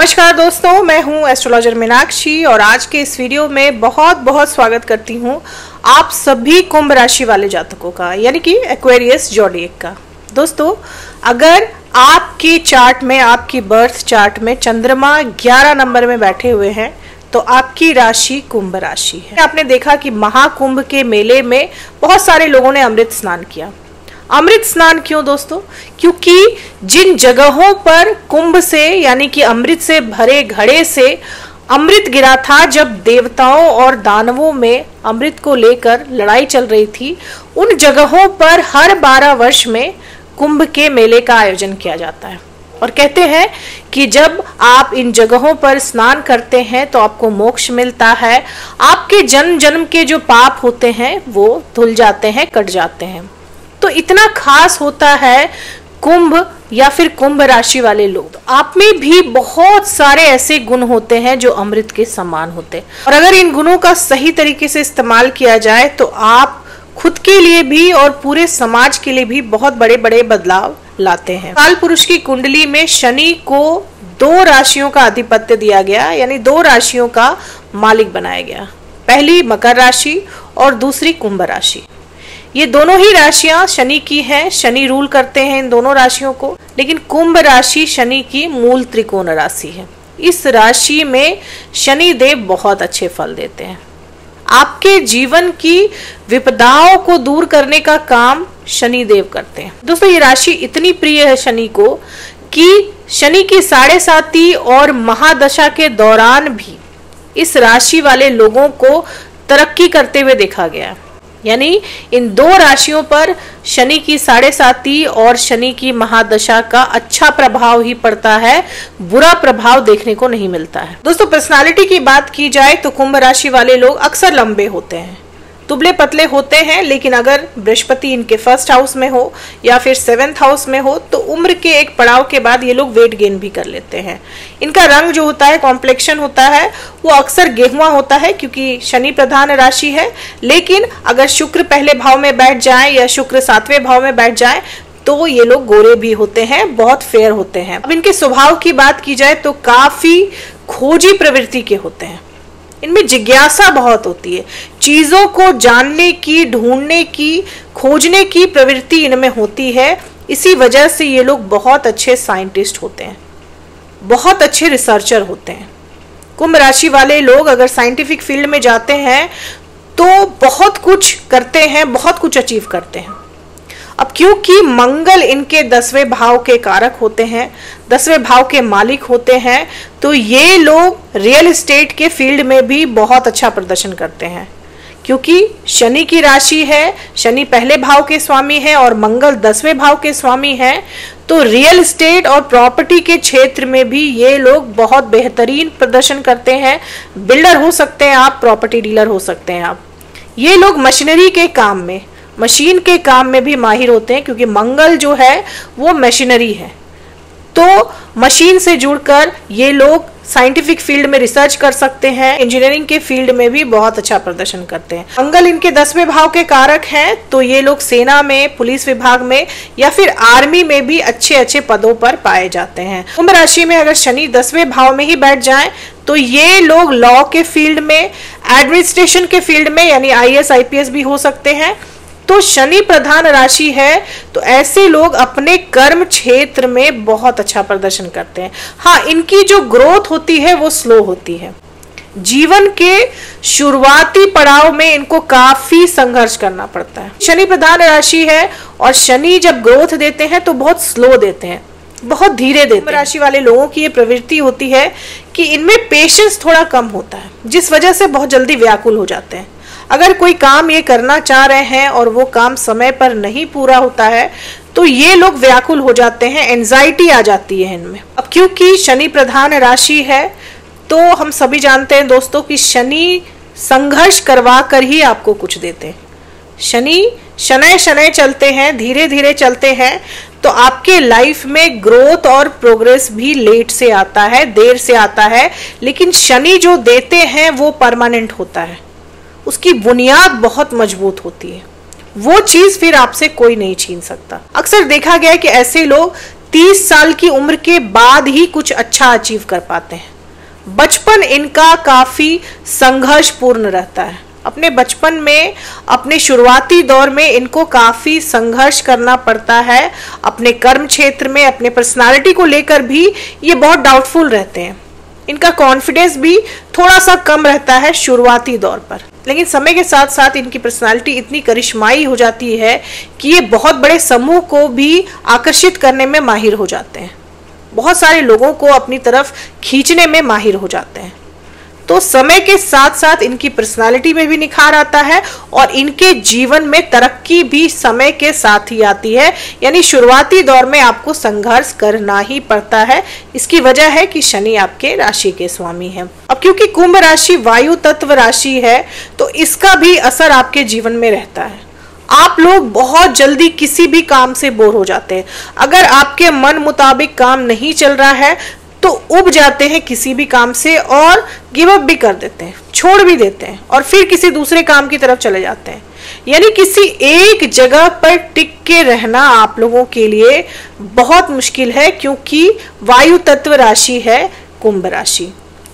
नमस्कार दोस्तों, मैं हूं एस्ट्रोलॉजर मीनाक्षी और आज के इस वीडियो में बहुत बहुत स्वागत करती हूं आप सभी कुंभ राशि वाले जातकों का, यानी कि एक्वेरियस ज़ोडिएक का। दोस्तों, अगर आपकी चार्ट में, आपकी बर्थ चार्ट में चंद्रमा 11 नंबर में बैठे हुए हैं तो आपकी राशि कुंभ राशि है। आपने देखा कि महाकुंभ के मेले में बहुत सारे लोगों ने अमृत स्नान किया। अमृत स्नान क्यों दोस्तों? क्योंकि जिन जगहों पर कुंभ से यानी कि अमृत से भरे घड़े से अमृत गिरा था, जब देवताओं और दानवों में अमृत को लेकर लड़ाई चल रही थी, उन जगहों पर हर 12 वर्ष में कुंभ के मेले का आयोजन किया जाता है। और कहते हैं कि जब आप इन जगहों पर स्नान करते हैं तो आपको मोक्ष मिलता है, आपके जन्म जन्म के जो पाप होते हैं वो धुल जाते हैं, कट जाते हैं। तो इतना खास होता है कुंभ या फिर कुंभ राशि वाले लोग। आप में भी बहुत सारे ऐसे गुण होते हैं जो अमृत के समान होते हैं, और अगर इन गुणों का सही तरीके से इस्तेमाल किया जाए तो आप खुद के लिए भी और पूरे समाज के लिए भी बहुत बड़े बड़े बदलाव लाते हैं। काल पुरुष की कुंडली में शनि को 2 राशियों का आधिपत्य दिया गया, यानी 2 राशियों का मालिक बनाया गया। पहली मकर राशि और दूसरी कुंभ राशि। ये दोनों ही राशियां शनि की हैं, शनि रूल करते हैं इन दोनों राशियों को। लेकिन कुंभ राशि शनि की मूल त्रिकोण राशि है। इस राशि में शनि देव बहुत अच्छे फल देते हैं। आपके जीवन की विपदाओं को दूर करने का काम शनि देव करते हैं। दोस्तों, ये राशि इतनी प्रिय है शनि को कि शनि की 7.5 और महादशा के दौरान भी इस राशि वाले लोगों को तरक्की करते हुए देखा गया। यानी इन 2 राशियों पर शनि की 7.5 और शनि की महादशा का अच्छा प्रभाव ही पड़ता है, बुरा प्रभाव देखने को नहीं मिलता है। दोस्तों, पर्सनालिटी की बात की जाए तो कुंभ राशि वाले लोग अक्सर लंबे होते हैं, दुबले पतले होते हैं, लेकिन अगर बृहस्पति इनके 1st हाउस में हो या फिर 7th हाउस में हो तो उम्र के एक पड़ाव के बाद ये लोग वेट गेन भी कर लेते हैं। इनका रंग जो होता है, कॉम्प्लेक्शन होता है, वो अक्सर गेहुआ होता है क्योंकि शनि प्रधान राशि है। लेकिन अगर शुक्र पहले भाव में बैठ जाए या शुक्र 7वें भाव में बैठ जाए तो ये लोग गोरे भी होते हैं, बहुत फेयर होते हैं। अब इनके स्वभाव की बात की जाए तो काफी खोजी प्रवृत्ति के होते हैं। इनमें जिज्ञासा बहुत होती है, चीजों को जानने की, ढूंढने की, खोजने की प्रवृत्ति इनमें होती है। इसी वजह से ये लोग बहुत अच्छे साइंटिस्ट होते हैं, बहुत अच्छे रिसर्चर होते हैं। कुंभ राशि वाले लोग अगर साइंटिफिक फील्ड में जाते हैं तो बहुत कुछ करते हैं, बहुत कुछ अचीव करते हैं। अब क्योंकि मंगल इनके 10वें भाव के कारक होते हैं, 10वें भाव के मालिक होते हैं, तो ये लोग रियल एस्टेट के फील्ड में भी बहुत अच्छा प्रदर्शन करते हैं। क्योंकि शनि की राशि है, शनि पहले भाव के स्वामी है और मंगल 10वें भाव के स्वामी है, तो रियल एस्टेट और प्रॉपर्टी के क्षेत्र में भी ये लोग बहुत बेहतरीन प्रदर्शन करते हैं। बिल्डर हो सकते हैं आप, प्रॉपर्टी डीलर हो सकते हैं आप। ये लोग मशीनरी के काम में, मशीन के काम में भी माहिर होते हैं, क्योंकि मंगल जो है वो मशीनरी है। तो मशीन से जुड़कर ये लोग साइंटिफिक फील्ड में रिसर्च कर सकते हैं, इंजीनियरिंग के फील्ड में भी बहुत अच्छा प्रदर्शन करते हैं। मंगल इनके 10वें भाव के कारक हैं, तो ये लोग सेना में, पुलिस विभाग में या फिर आर्मी में भी अच्छे अच्छे पदों पर पाए जाते हैं। कुंभ राशि में अगर शनि 10वें भाव में ही बैठ जाए तो ये लोग लॉ के फील्ड में, एडमिनिस्ट्रेशन के फील्ड में, यानी IAS IPS भी हो सकते हैं। तो शनि प्रधान राशि है, तो ऐसे लोग अपने कर्म क्षेत्र में बहुत अच्छा प्रदर्शन करते हैं। हाँ, इनकी जो ग्रोथ होती है वो स्लो होती है। जीवन के शुरुआती पड़ाव में इनको काफी संघर्ष करना पड़ता है। शनि प्रधान राशि है और शनि जब ग्रोथ देते हैं तो बहुत स्लो देते हैं, बहुत धीरे देते हैं। राशि वाले लोगों की ये प्रवृत्ति होती है कि इनमें पेशेंस थोड़ा कम होता है, जिस वजह से बहुत जल्दी व्याकुल हो जाते हैं। अगर कोई काम ये करना चाह रहे हैं और वो काम समय पर नहीं पूरा होता है तो ये लोग व्याकुल हो जाते हैं, एंजाइटी आ जाती है इनमें। अब क्योंकि शनि प्रधान राशि है तो हम सभी जानते हैं दोस्तों कि शनि संघर्ष करवा कर ही आपको कुछ देते हैं। शनि शनै शनै चलते हैं, धीरे धीरे चलते हैं, तो आपके लाइफ में ग्रोथ और प्रोग्रेस भी लेट से आता है, देर से आता है। लेकिन शनि जो देते हैं वो परमानेंट होता है, उसकी बुनियाद बहुत मजबूत होती है, वो चीज फिर आपसे कोई नहीं छीन सकता। अक्सर देखा गया है कि ऐसे लोग 30 साल की उम्र के बाद ही कुछ अच्छा अचीव कर पाते हैं। बचपन इनका काफी संघर्षपूर्ण रहता है। अपने बचपन में, अपने शुरुआती दौर में इनको काफी संघर्ष करना पड़ता है। अपने कर्म क्षेत्र में, अपने पर्सनालिटी को लेकर भी ये बहुत डाउटफुल रहते हैं। इनका कॉन्फिडेंस भी थोड़ा सा कम रहता है शुरुआती दौर पर, लेकिन समय के साथ साथ इनकी पर्सनालिटी इतनी करिश्माई हो जाती है कि ये बहुत बड़े समूह को भी आकर्षित करने में माहिर हो जाते हैं। बहुत सारे लोगों को अपनी तरफ खींचने में माहिर हो जाते हैं। तो समय के साथ साथ इनकी पर्सनालिटी में भी निखार आता है और इनके जीवन में तरक्की भी समय के साथ ही आती है। यानी शुरुआती दौर में आपको संघर्ष करना ही पड़ता है। इसकी वजह है कि शनि आपके राशि के स्वामी हैं। अब क्योंकि कुंभ राशि वायु तत्व राशि है, तो इसका भी असर आपके जीवन में रहता है। आप लोग बहुत जल्दी किसी भी काम से बोर हो जाते हैं। अगर आपके मन मुताबिक काम नहीं चल रहा है तो उब जाते हैं किसी भी काम से और गिव अप भी कर देते हैं, छोड़ भी देते हैं और फिर किसी दूसरे काम की तरफ चले जाते हैं। यानी किसी एक जगह पर टिक के रहना आप लोगों के लिए बहुत मुश्किल है, क्योंकि वायु तत्व राशि है कुंभ राशि।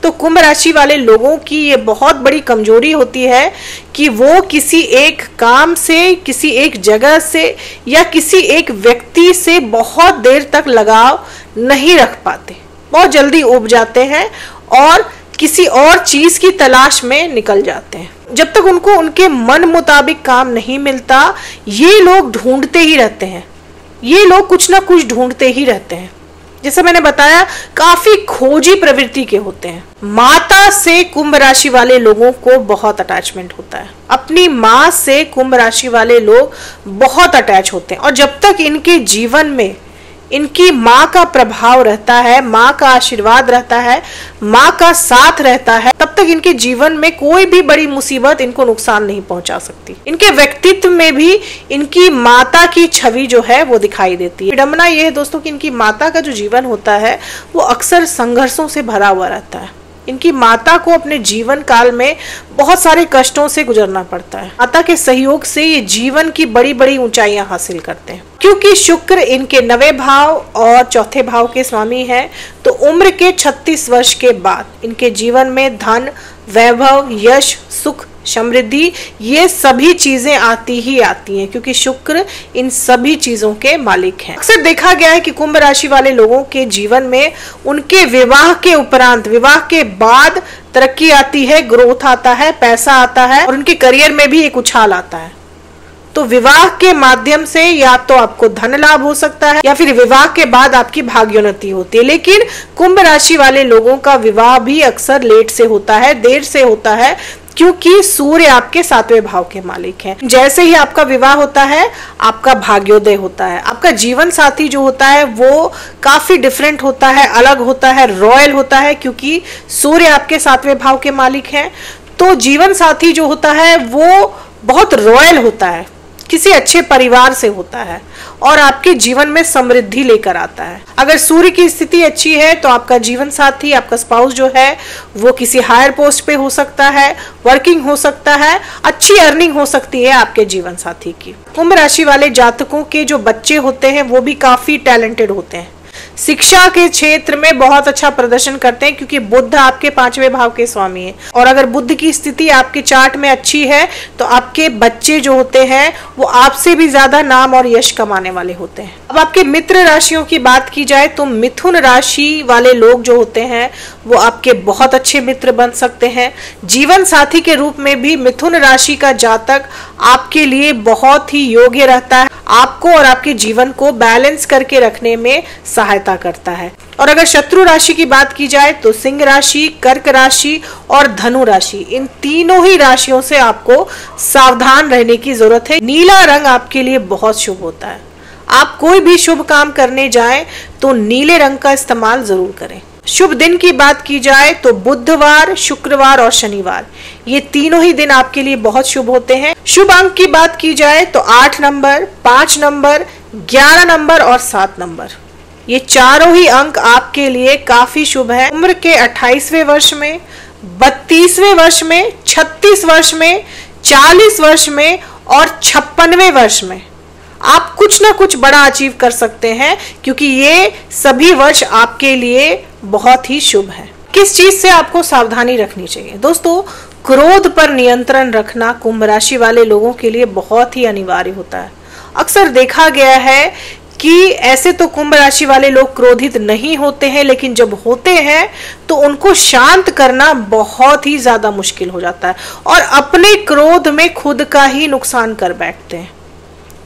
तो कुंभ राशि वाले लोगों की ये बहुत बड़ी कमजोरी होती है कि वो किसी एक काम से, किसी एक जगह से या किसी एक व्यक्ति से बहुत देर तक लगाव नहीं रख पाते। बहुत जल्दी उब जाते हैं और किसी और चीज की तलाश में निकल जाते हैं। जब तक उनको उनके मन मुताबिक काम नहीं मिलता, ये लोग ढूंढते ही रहते हैं। ये लोग कुछ ना कुछ ढूंढते ही रहते हैं। जैसे मैंने बताया, काफी खोजी प्रवृत्ति के होते हैं। माता से कुंभ राशि वाले लोगों को बहुत अटैचमेंट होता है। अपनी माँ से कुंभ राशि वाले लोग बहुत अटैच होते हैं और जब तक इनके जीवन में इनकी माँ का प्रभाव रहता है, माँ का आशीर्वाद रहता है, माँ का साथ रहता है, तब तक इनके जीवन में कोई भी बड़ी मुसीबत इनको नुकसान नहीं पहुंचा सकती। इनके व्यक्तित्व में भी इनकी माता की छवि जो है वो दिखाई देती है। विडंबना ये है दोस्तों कि इनकी माता का जो जीवन होता है वो अक्सर संघर्षों से भरा हुआ रहता है। इनकी माता को अपने जीवन काल में बहुत सारे कष्टों से गुजरना पड़ता है। माता के सहयोग से ये जीवन की बड़ी बड़ी ऊंचाइयां हासिल करते हैं। क्योंकि शुक्र इनके 9वें भाव और 4थे भाव के स्वामी हैं, तो उम्र के 36 वर्ष के बाद इनके जीवन में धन, वैभव, यश, सुख, समृद्धि, ये सभी चीजें आती ही आती हैं, क्योंकि शुक्र इन सभी चीजों के मालिक हैं। अक्सर देखा गया है कि कुंभ राशि वाले लोगों के जीवन में उनके विवाह के उपरांत, विवाह के बाद तरक्की आती है, ग्रोथ आता है, पैसा आता है और उनके करियर में भी एक उछाल आता है। तो विवाह के माध्यम से या तो आपको धन लाभ हो सकता है या फिर विवाह के बाद आपकी भाग्योन्नति होती है। लेकिन कुंभ राशि वाले लोगों का विवाह भी अक्सर लेट से होता है, देर से होता है, क्योंकि सूर्य आपके 7वें भाव के मालिक हैं। जैसे ही आपका विवाह होता है, आपका भाग्योदय होता है। आपका जीवन साथी जो होता है वो काफी डिफरेंट होता है, अलग होता है, रॉयल होता है, क्योंकि सूर्य आपके 7वें भाव के मालिक हैं। तो जीवन साथी जो होता है वो बहुत रॉयल होता है, किसी अच्छे परिवार से होता है और आपके जीवन में समृद्धि लेकर आता है। अगर सूर्य की स्थिति अच्छी है तो आपका जीवन साथी, आपका स्पाउस जो है वो किसी हायर पोस्ट पे हो सकता है, वर्किंग हो सकता है, अच्छी अर्निंग हो सकती है आपके जीवन साथी की। कुंभ राशि वाले जातकों के जो बच्चे होते हैं वो भी काफी टैलेंटेड होते हैं। शिक्षा के क्षेत्र में बहुत अच्छा प्रदर्शन करते हैं, क्योंकि बुध आपके 5वें भाव के स्वामी हैं। और अगर बुध की स्थिति आपके चार्ट में अच्छी है तो आपके बच्चे जो होते हैं वो आपसे भी ज्यादा नाम और यश कमाने वाले होते हैं। अब आपके मित्र राशियों की बात की जाए तो मिथुन राशि वाले लोग जो होते हैं वो आपके बहुत अच्छे मित्र बन सकते हैं। जीवन साथी के रूप में भी मिथुन राशि का जातक आपके लिए बहुत ही योग्य रहता है, आपको और आपके जीवन को बैलेंस करके रखने में सहायता करता है। और अगर शत्रु राशि की बात की जाए तो सिंह राशि, कर्क राशि और धनु राशि, इन तीनों ही राशियों से आपको सावधान रहने की जरूरत है। नीला रंग आपके लिए बहुत शुभ होता है। आप कोई भी शुभ काम करने जाएं तो नीले रंग का इस्तेमाल जरूर करें। शुभ दिन की बात की जाए तो बुधवार, शुक्रवार और शनिवार, ये तीनों ही दिन आपके लिए बहुत शुभ होते हैं। शुभ अंक की बात की जाए तो 8 नंबर, 5 नंबर, 11 नंबर और 7 नंबर, ये चारों ही अंक आपके लिए काफी शुभ है। उम्र के 28वें वर्ष में, 32वें वर्ष में, 36 वर्ष में, 40 वर्ष में और 56वें वर्ष में आप कुछ ना कुछ बड़ा अचीव कर सकते हैं, क्योंकि ये सभी वर्ष आपके लिए बहुत ही शुभ है। किस चीज से आपको सावधानी रखनी चाहिए? दोस्तों, क्रोध पर नियंत्रण रखना कुंभ राशि वाले लोगों के लिए बहुत ही अनिवार्य होता है। अक्सर देखा गया है कि ऐसे तो कुंभ राशि वाले लोग क्रोधित नहीं होते हैं, लेकिन जब होते हैं तो उनको शांत करना बहुत ही ज्यादा मुश्किल हो जाता है और अपने क्रोध में खुद का ही नुकसान कर बैठते हैं।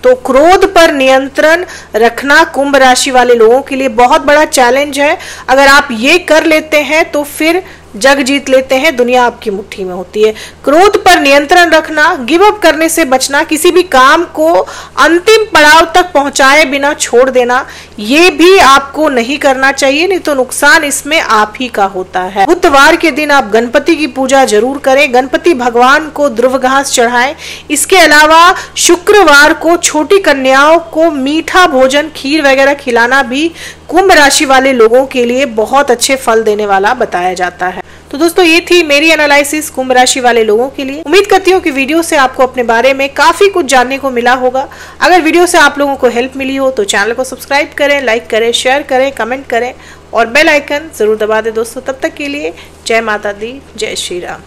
तो क्रोध पर नियंत्रण रखना कुंभ राशि वाले लोगों के लिए बहुत बड़ा चैलेंज है। अगर आप ये कर लेते हैं तो फिर जग जीत लेते हैं, दुनिया आपकी मुट्ठी में होती है। क्रोध पर नियंत्रण रखना, गिव अप करने से बचना, किसी भी काम को अंतिम पड़ाव तक पहुंचाए बिना छोड़ देना, ये भी आपको नहीं करना चाहिए, नहीं तो नुकसान इसमें आप ही का होता है। बुधवार के दिन आप गणपति की पूजा जरूर करें, गणपति भगवान को ध्रुव घास चढ़ाएं। इसके अलावा शुक्रवार को छोटी कन्याओं को मीठा भोजन, खीर वगैरह खिलाना भी कुंभ राशि वाले लोगों के लिए बहुत अच्छे फल देने वाला बताया जाता है। तो दोस्तों, ये थी मेरी एनालिसिस कुंभ राशि वाले लोगों के लिए। उम्मीद करती हूँ कि वीडियो से आपको अपने बारे में काफी कुछ जानने को मिला होगा। अगर वीडियो से आप लोगों को हेल्प मिली हो तो चैनल को सब्सक्राइब करें, लाइक करें, शेयर करें, कमेंट करें और बेल आइकन जरूर दबा दें दोस्तों। तब तक के लिए जय माता दी, जय श्री राम।